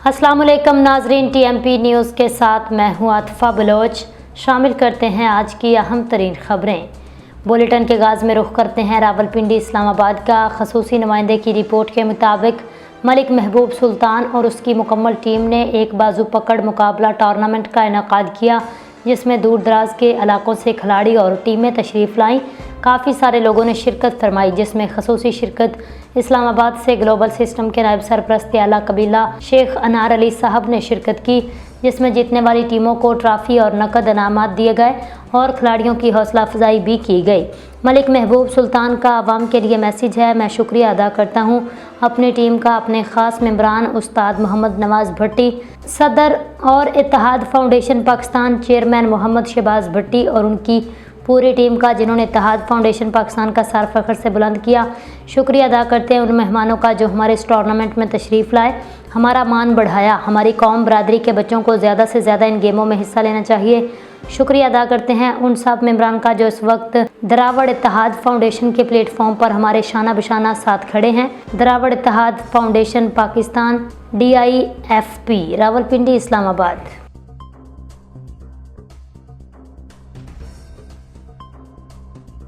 अस्सलाम वालेकुम नाजरीन, TMP न्यूज़ के साथ मैं हूँ आतिफा बलोच। शामिल करते हैं आज की अहम तरीन खबरें। बुलेटिन के आगाज़ में रुख करते हैं रावलपिंडी इस्लामाबाद का। खसूसी नुमाइंदे की रिपोर्ट के मुताबिक मलिक महबूब सुल्तान और उसकी मुकम्मल टीम ने एक बाजू पकड़ मुकाबला टूर्नामेंट का इनेकाद किया, जिसमें दूर दराज के इलाकों से खिलाड़ी और टीमें तशरीफ़ लाईं। काफ़ी सारे लोगों ने शिरकत फरमाई, जिसमें खसूसी शिरकत इस्लामाबाद से ग्लोबल सिस्टम के नायब सरपरस्त आला कबीला शेख अनार अली साहब ने शिरकत की, जिसमें जीतने वाली टीमों को ट्रॉफ़ी और नकद इनामात दिए गए और खिलाड़ियों की हौसला अफजाई भी की गई। मलिक महबूब सुल्तान का आवाम के लिए मैसेज है, मैं शुक्रिया अदा करता हूँ अपनी टीम का, अपने ख़ास मेम्बरान उस्ताद मोहम्मद नवाज़ भट्टी, सदर और इत्तेहाद फाउंडेशन पाकिस्तान चेयरमैन मोहम्मद शहबाज भट्टी और उनकी पूरी टीम का, जिन्होंने इत्तेहाद फाउंडेशन पाकिस्तान का सर फ़ख्र से बुलंद किया। शुक्रिया अदा करते हैं उन मेहमानों का जो हमारे इस टूर्नामेंट में तशरीफ़ लाए, हमारा मान बढ़ाया। हमारी कौम बरादरी के बच्चों को ज़्यादा से ज़्यादा इन गेमों में हिस्सा लेना चाहिए। शुक्रिया अदा करते हैं उन सब मेम्बरान का जो इस वक्त दरावड़ इत्तेहाद फाउंडेशन के प्लेटफॉर्म पर हमारे शाना बशाना साथ खड़े हैं। दरावड़ इत्तेहाद फाउंडेशन पाकिस्तान DIFP, रावलपिंडी, इस्लामाबाद।